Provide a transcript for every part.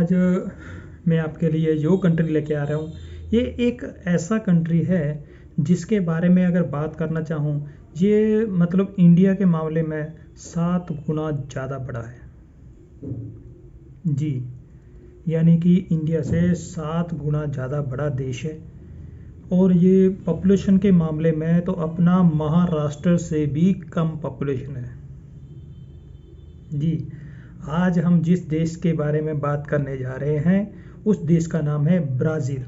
आज मैं आपके लिए जो कंट्री लेके आ रहा हूँ, ये एक ऐसा कंट्री है जिसके बारे में अगर बात करना चाहूँ, ये मतलब इंडिया के मामले में 7 गुना ज़्यादा बड़ा है। जी, यानी कि इंडिया से 7 गुना ज़्यादा बड़ा देश है। और ये पॉपुलेशन के मामले में तो अपना महाराष्ट्र से भी कम पॉपुलेशन है। जी, आज हम जिस देश के बारे में बात करने जा रहे हैं उस देश का नाम है ब्राज़ील,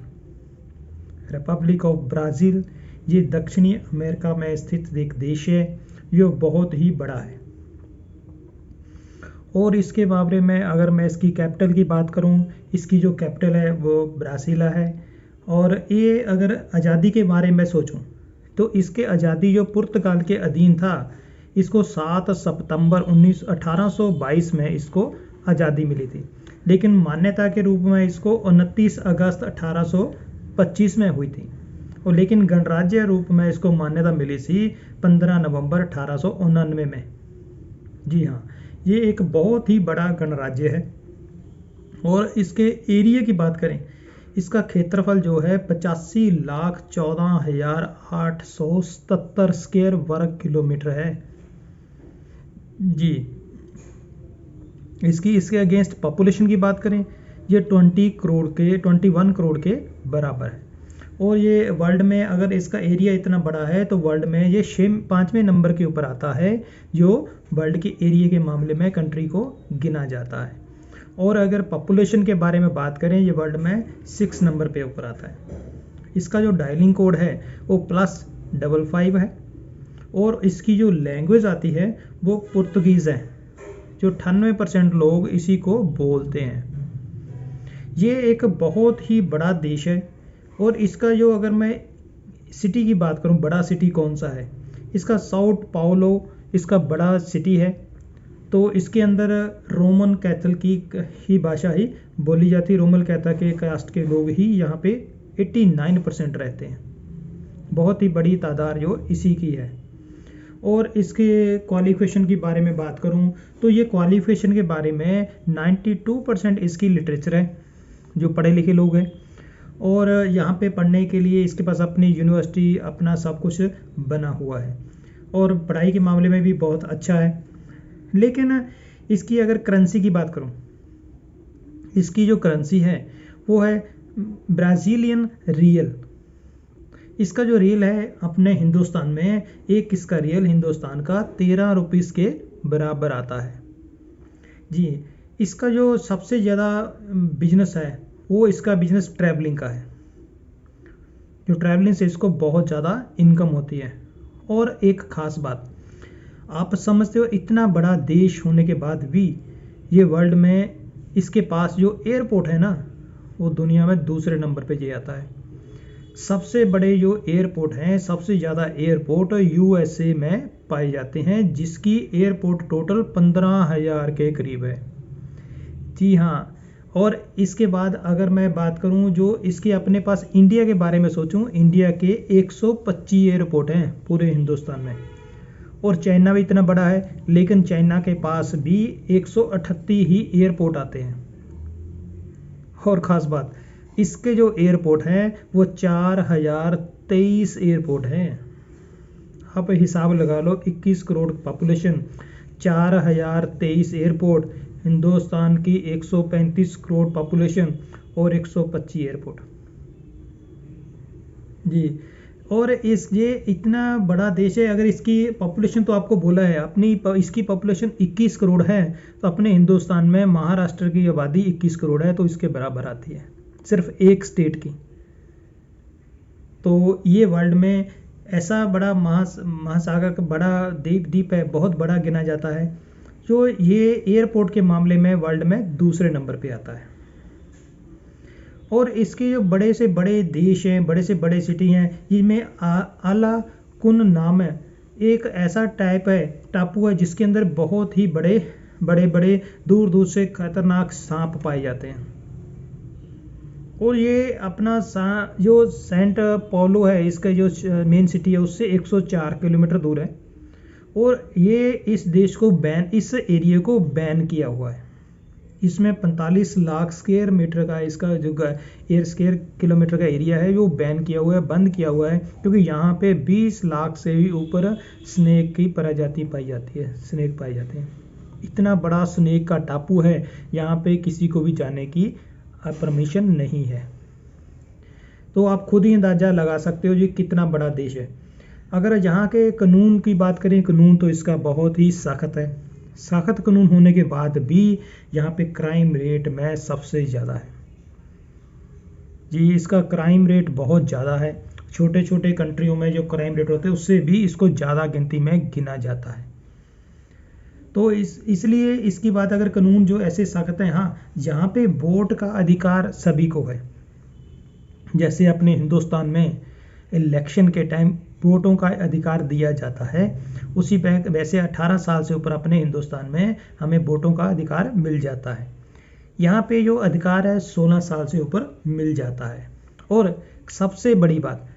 रिपब्लिक ऑफ ब्राज़ील। ये दक्षिणी अमेरिका में स्थित एक देश है जो बहुत ही बड़ा है। और इसके बारे में अगर मैं इसकी कैपिटल की बात करूं, इसकी जो कैपिटल है वो ब्रासिला है। और ये अगर आज़ादी के बारे में सोचूं तो इसके आज़ादी जो पुर्तगाल के अधीन था, इसको 7 सितंबर 1822 में इसको आज़ादी मिली थी, लेकिन मान्यता के रूप में इसको 29 अगस्त 1825 में हुई थी। और लेकिन गणराज्य रूप में इसको मान्यता मिली थी 15 नवंबर 1899 में। जी हाँ, ये एक बहुत ही बड़ा गणराज्य है। और इसके एरिया की बात करें, इसका क्षेत्रफल जो है 85,14,877 स्क्वायर वर्ग किलोमीटर है। जी, इसके अगेंस्ट पॉपुलेशन की बात करें, ये 21 करोड़ के बराबर है। और ये वर्ल्ड में अगर इसका एरिया इतना बड़ा है तो वर्ल्ड में ये 5वें नंबर के ऊपर आता है, जो वर्ल्ड के एरिया के मामले में कंट्री को गिना जाता है। और अगर पॉपुलेशन के बारे में बात करें, ये वर्ल्ड में 6 नंबर पे ऊपर आता है। इसका जो डायलिंग कोड है वो +55 है। और इसकी जो लैंग्वेज आती है वो पुर्तगीज़ है, जो 98% लोग इसी को बोलते हैं। ये एक बहुत ही बड़ा देश है। और इसका जो अगर मैं सिटी की बात करूं, बड़ा सिटी कौन सा है, इसका साउथ पाउलो इसका बड़ा सिटी है। तो इसके अंदर रोमन कैथल की ही भाषा ही बोली जाती है। रोमन कैथल के कास्ट के लोग ही यहाँ पे 89% रहते हैं। बहुत ही बड़ी तादाद जो इसी की है। और इसके क्वालिफिकेशन की बारे में बात करूं तो ये क्वालिफिकेशन के बारे में 92% इसकी लिटरेचर है, जो पढ़े लिखे लोग हैं। और यहाँ पे पढ़ने के लिए इसके पास अपनी यूनिवर्सिटी, अपना सब कुछ बना हुआ है। और पढ़ाई के मामले में भी बहुत अच्छा है। लेकिन इसकी अगर करेंसी की बात करूं, इसकी जो करेंसी है वो है ब्राज़ीलियन रियल। इसका जो रियल है अपने हिंदुस्तान में, एक इसका रियल हिंदुस्तान का 13 रुपीस के बराबर आता है। जी, इसका जो सबसे ज़्यादा बिजनेस है वो इसका बिजनेस ट्रैवलिंग का है, जो ट्रैवलिंग से इसको बहुत ज़्यादा इनकम होती है। और एक ख़ास बात, आप समझते हो इतना बड़ा देश होने के बाद भी ये वर्ल्ड में इसके पास जो एयरपोर्ट है ना, वो दुनिया में दूसरे नंबर पे ये आता है। सबसे बड़े जो एयरपोर्ट हैं, सबसे ज़्यादा एयरपोर्ट USA में पाए जाते हैं, जिसकी एयरपोर्ट टोटल 15,000 के करीब है। जी हाँ। और इसके बाद अगर मैं बात करूं, जो इसके अपने पास इंडिया के बारे में सोचूं, इंडिया के 125 एयरपोर्ट हैं पूरे हिंदुस्तान में। और चाइना भी इतना बड़ा है, लेकिन चाइना के पास भी 138 ही एयरपोर्ट आते हैं। और ख़ास बात, इसके जो एयरपोर्ट हैं वो 4023 एयरपोर्ट हैं। आप हिसाब लगा लो, 21 करोड़ पॉपुलेशन, 4023 एयरपोर्ट, हिंदुस्तान की 135 करोड़ पॉपुलेशन और 125 एयरपोर्ट। जी, और ये इतना बड़ा देश है। अगर इसकी पॉपुलेशन तो आपको बोला है, इसकी पॉपुलेशन 21 करोड़ है, तो अपने हिंदुस्तान में महाराष्ट्र की आबादी 21 करोड़ है, तो इसके बराबर आती है सिर्फ एक स्टेट की। तो ये वर्ल्ड में ऐसा बड़ा महासागर का बड़ा द्वीप है, बहुत बड़ा गिना जाता है, जो ये एयरपोर्ट के मामले में वर्ल्ड में दूसरे नंबर पे आता है। और इसके जो बड़े से बड़े देश हैं, बड़े से बड़े सिटी हैं, जिनमें आला कुन नाम है, एक ऐसा टापू है जिसके अंदर बहुत ही बड़े दूर दूर से खतरनाक सांप पाए जाते हैं। और ये अपना जो सेंट पॉलो है, इसका जो मेन सिटी है, उससे 104 किलोमीटर दूर है। और ये इस एरिया को बैन किया हुआ है। इसमें 45 लाख स्क्वायर मीटर का इसका जो एयर स्क्वायर किलोमीटर का एरिया है वो बैन किया हुआ है, बंद किया हुआ है, क्योंकि यहाँ पे 20 लाख से भी ऊपर स्नेक की प्रजाति पाई जाती है, स्नेक पाए जाते हैं। इतना बड़ा स्नेक का टापू है, यहाँ पे किसी को भी जाने की परमिशन नहीं है। तो आप खुद ही अंदाज़ा लगा सकते हो ये कितना बड़ा देश है। अगर यहाँ के कानून की बात करें, कानून तो इसका बहुत ही सख्त है। सख्त कानून होने के बाद भी यहाँ पे क्राइम रेट में सबसे ज़्यादा है जी, इसका क्राइम रेट बहुत ज़्यादा है। छोटे छोटे कंट्रियों में जो क्राइम रेट होते हैं उससे भी इसको ज़्यादा गिनती में गिना जाता है। तो इसलिए इसकी बात, अगर कानून जो ऐसे सख्त हैं, हाँ यहाँ पे वोट का अधिकार सभी को है। जैसे अपने हिंदुस्तान में इलेक्शन के टाइम वोटों का अधिकार दिया जाता है, उसी पे वैसे 18 साल से ऊपर अपने हिंदुस्तान में हमें वोटों का अधिकार मिल जाता है। यहाँ पे जो अधिकार है 16 साल से ऊपर मिल जाता है। और सबसे बड़ी बात,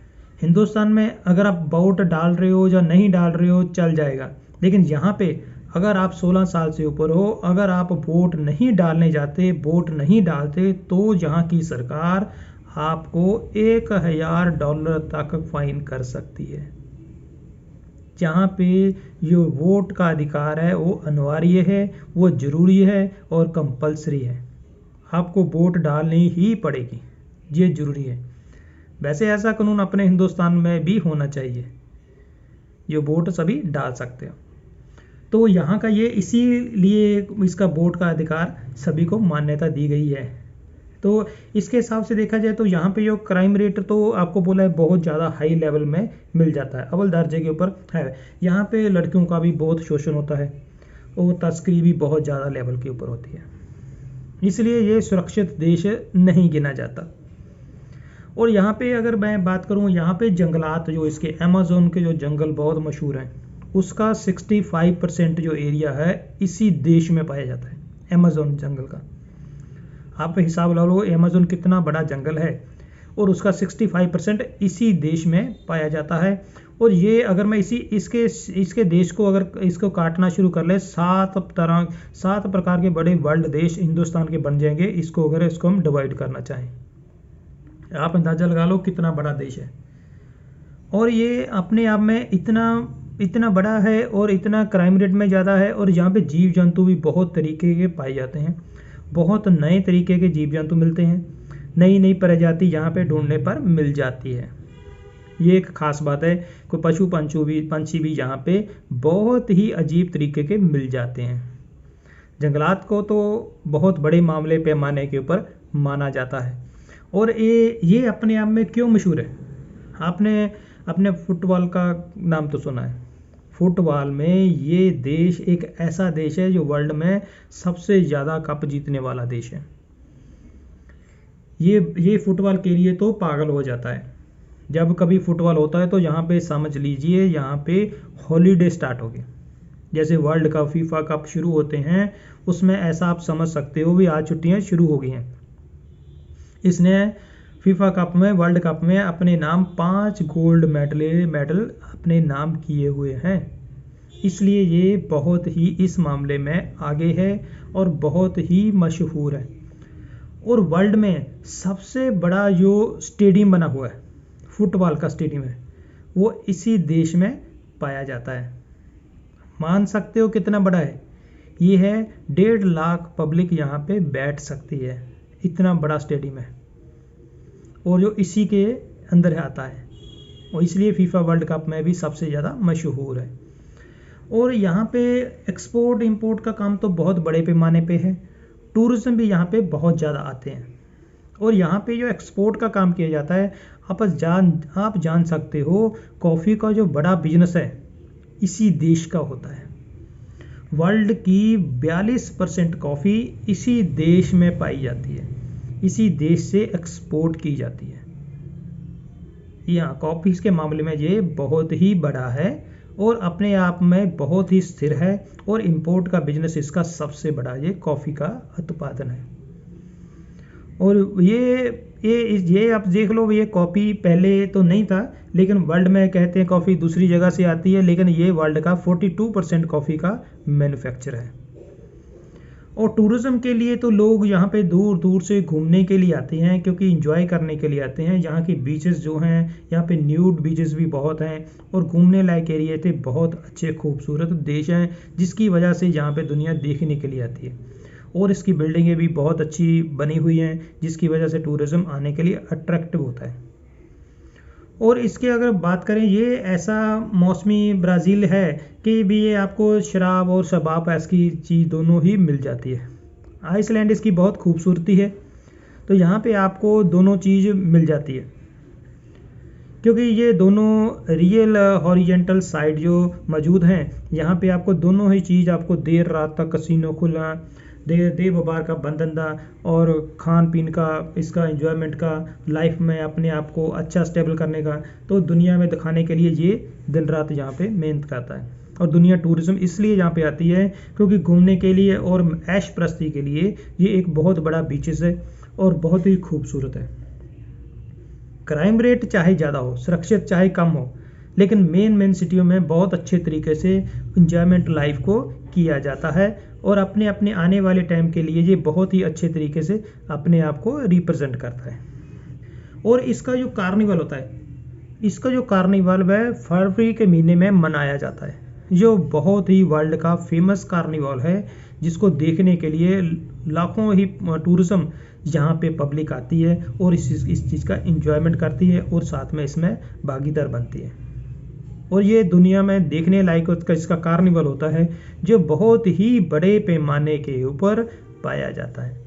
हिंदुस्तान में अगर आप वोट डाल रहे हो या नहीं डाल रहे हो चल जाएगा, लेकिन यहाँ पे अगर आप 16 साल से ऊपर हो, अगर आप वोट नहीं डालने जाते, वोट नहीं डालते, तो यहाँ की सरकार आपको $1000 तक फाइन कर सकती है। जहाँ पे जो वोट का अधिकार है वो अनिवार्य है, वो ज़रूरी है और कंपलसरी है। आपको वोट डालनी ही पड़ेगी, ये ज़रूरी है। वैसे ऐसा कानून अपने हिंदुस्तान में भी होना चाहिए, जो वोट सभी डाल सकते हो। तो यहाँ का ये इसीलिए इसका वोट का अधिकार सभी को मान्यता दी गई है। तो इसके हिसाब से देखा जाए तो यहाँ पे जो क्राइम रेट तो आपको बोला है बहुत ज़्यादा हाई लेवल में मिल जाता है, अव्वल दर्जे के ऊपर है। यहाँ पे लड़कियों का भी बहुत शोषण होता है और तस्करी भी बहुत ज़्यादा लेवल के ऊपर होती है, इसलिए ये सुरक्षित देश नहीं गिना जाता। और यहाँ पे अगर मैं बात करूँ, यहाँ पे जंगलात जो इसके अमेज़न के जो जंगल बहुत मशहूर हैं, उसका 65% जो एरिया है इसी देश में पाया जाता है, अमेज़न जंगल का। आप हिसाब लगा लो अमेज़न कितना बड़ा जंगल है और उसका 65% इसी देश में पाया जाता है। और ये अगर मैं इसके देश को अगर इसको काटना शुरू कर ले, 7 प्रकार के बड़े वर्ल्ड देश हिंदुस्तान के बन जाएंगे, इसको हम डिवाइड करना चाहें। आप अंदाज़ा लगा लो कितना बड़ा देश है। और ये अपने आप में इतना बड़ा है और इतना क्राइम रेट में ज़्यादा है। और यहाँ पे जीव जंतु भी बहुत तरीके के पाए जाते हैं, बहुत नए तरीके के जीव जंतु मिलते हैं, नई नई प्रजाति यहाँ पे ढूंढने पर मिल जाती है। ये एक खास बात है। कोई पशु पंछी भी यहाँ पे बहुत ही अजीब तरीके के मिल जाते हैं। जंगलात को तो बहुत बड़े मामले पैमाने के ऊपर माना जाता है। और ये अपने आप में क्यों मशहूर है? आपने अपने फुटबॉल का नाम तो सुना है। फुटबॉल में ये देश एक ऐसा देश है जो वर्ल्ड में सबसे ज़्यादा कप जीतने वाला देश है। ये फुटबॉल के लिए तो पागल हो जाता है। जब कभी फुटबॉल होता है तो यहाँ पे समझ लीजिए यहाँ पे हॉलीडे स्टार्ट हो गई। जैसे वर्ल्ड कप, फीफा कप शुरू होते हैं, उसमें ऐसा आप समझ सकते हो भी आज छुट्टियाँ शुरू हो गई हैं। इसने फीफा कप में, वर्ल्ड कप में अपने नाम 5 गोल्ड मेडल अपने नाम किए हुए हैं। इसलिए ये बहुत ही इस मामले में आगे है और बहुत ही मशहूर है। और वर्ल्ड में सबसे बड़ा जो स्टेडियम बना हुआ है, फुटबॉल का स्टेडियम है, वो इसी देश में पाया जाता है। मान सकते हो कितना बड़ा है? ये है 1.5 लाख पब्लिक यहाँ पे बैठ सकती है, इतना बड़ा स्टेडियम है। और जो इसी के अंदर आता है, और इसलिए फीफा वर्ल्ड कप में भी सबसे ज़्यादा मशहूर है। और यहाँ पे एक्सपोर्ट इंपोर्ट का काम तो बहुत बड़े पैमाने पे है। टूरिज्म भी यहाँ पे बहुत ज़्यादा आते हैं। और यहाँ पे जो एक्सपोर्ट का काम किया जाता है, आप जान सकते हो कॉफ़ी का जो बड़ा बिजनेस है इसी देश का होता है। वर्ल्ड की 42% कॉफ़ी इसी देश में पाई जाती है, इसी देश से एक्सपोर्ट की जाती है। यहाँ कॉफ़ी के मामले में ये बहुत ही बड़ा है और अपने आप में बहुत ही स्थिर है। और इंपोर्ट का बिजनेस इसका सबसे बड़ा ये कॉफ़ी का उत्पादन है। और ये आप देख लो, ये कॉफ़ी पहले तो नहीं था, लेकिन वर्ल्ड में कहते हैं कॉफ़ी दूसरी जगह से आती है, लेकिन ये वर्ल्ड का 42% कॉफ़ी का मैन्युफैक्चर है। और टूरिज़्म के लिए तो लोग यहाँ पे दूर दूर से घूमने के लिए आते हैं, क्योंकि इंजॉय करने के लिए आते हैं। यहाँ के बीचेस जो हैं, यहाँ पे न्यूड बीचेस भी बहुत हैं और घूमने लायक एरिया थे, बहुत अच्छे खूबसूरत देश हैं, जिसकी वजह से यहाँ पे दुनिया देखने के लिए आती है। और इसकी बिल्डिंगें भी बहुत अच्छी बनी हुई हैं, जिसकी वजह से टूरिज़्म आने के लिए अट्रैक्टिव होता है। और इसके अगर बात करें, ये ऐसा मौसमी ब्राज़ील है कि भी ये आपको शराब और शबाब ऐसी चीज़ दोनों ही मिल जाती है। आइसलैंड इसकी बहुत खूबसूरती है, तो यहाँ पे आपको दोनों चीज़ मिल जाती है, क्योंकि ये दोनों रियल हॉरिजेंटल साइड जो मौजूद हैं, यहाँ पे आपको दोनों ही चीज़ आपको देर रात तक कसिनो खुला, देर व्यापार का बंद धंधा और खान पीन का, इसका एंजॉयमेंट का, लाइफ में अपने आप को अच्छा स्टेबल करने का, तो दुनिया में दिखाने के लिए ये दिन रात यहाँ पे मेहनत करता है। और दुनिया टूरिज़्म इसलिए यहाँ पे आती है क्योंकि घूमने के लिए और ऐश प्रस्ती के लिए ये एक बहुत बड़ा बीचेस है और बहुत ही खूबसूरत है। क्राइम रेट चाहे ज़्यादा हो, सुरक्षित चाहे कम हो, लेकिन मेन सिटियों में बहुत अच्छे तरीके से इंजॉयमेंट लाइफ को किया जाता है और अपने अपने आने वाले टाइम के लिए ये बहुत ही अच्छे तरीके से अपने आप को रिप्रेजेंट करता है। और इसका जो कार्निवल होता है, इसका जो कार्निवल वह फरवरी के महीने में मनाया जाता है, जो बहुत ही वर्ल्ड का फेमस कार्निवल है, जिसको देखने के लिए लाखों ही टूरिज्म यहाँ पे पब्लिक आती है और इस चीज़ का एंजॉयमेंट करती है और साथ में इसमें भागीदार बनती है। और ये दुनिया में देखने लायक इसका कार्निवल होता है, जो बहुत ही बड़े पैमाने के ऊपर पाया जाता है,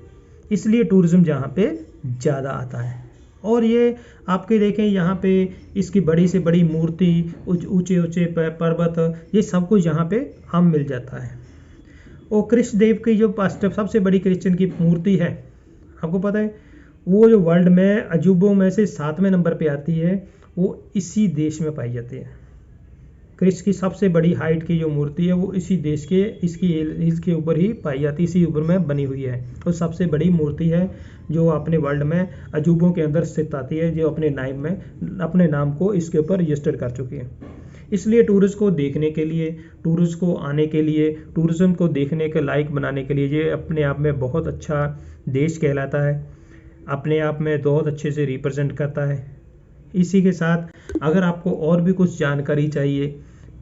इसलिए टूरिज्म यहाँ पे ज़्यादा आता है। और ये आपके देखें, यहाँ पे इसकी बड़ी से बड़ी मूर्ति, ऊंचे ऊंचे पर्वत, ये सब कुछ यहाँ पे हम मिल जाता है। और कृष्ण देव की जो सबसे बड़ी क्रिश्चियन की मूर्ति है, आपको पता है, वो जो वर्ल्ड में अजूबों में से 7वें नंबर पे आती है, वो इसी देश में पाई जाती है। कृष्ण की सबसे बड़ी हाइट की जो मूर्ति है, वो इसी देश के इसके ऊपर ही पाई जाती है, इसी ऊपर में बनी हुई है। और सबसे बड़ी मूर्ति है जो अपने वर्ल्ड में अजूबों के अंदर स्थित आती है, जो अपने नाम को इसके ऊपर रजिस्टर कर चुकी है। इसलिए टूरिस्ट को देखने के लिए, टूरिस्ट को आने के लिए, टूरिज्म को देखने के लायक बनाने के लिए ये अपने आप में बहुत अच्छा देश कहलाता है, अपने आप में बहुत अच्छे से रिप्रेजेंट करता है। इसी के साथ अगर आपको और भी कुछ जानकारी चाहिए,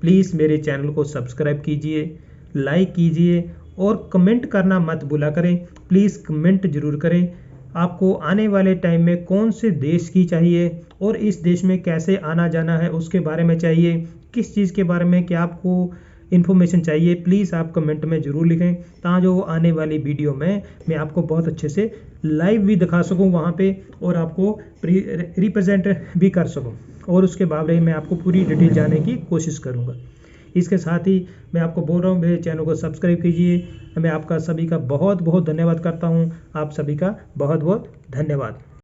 प्लीज़ मेरे चैनल को सब्सक्राइब कीजिए, लाइक कीजिए और कमेंट करना मत भूला करें। प्लीज़ कमेंट ज़रूर करें, आपको आने वाले टाइम में कौन से देश की चाहिए और इस देश में कैसे आना जाना है उसके बारे में चाहिए, किस चीज़ के बारे में क्या आपको इन्फॉर्मेशन चाहिए, प्लीज़ आप कमेंट में ज़रूर लिखें, ताकि आने वाली वीडियो में मैं आपको बहुत अच्छे से लाइव भी दिखा सकूं वहाँ पे और आपको रिप्रेजेंट भी कर सकूं, और उसके बारे में आपको पूरी डिटेल जानने की कोशिश करूँगा। इसके साथ ही मैं आपको बोल रहा हूँ, मेरे चैनल को सब्सक्राइब कीजिए। मैं आपका सभी का बहुत बहुत धन्यवाद करता हूँ। आप सभी का बहुत बहुत धन्यवाद।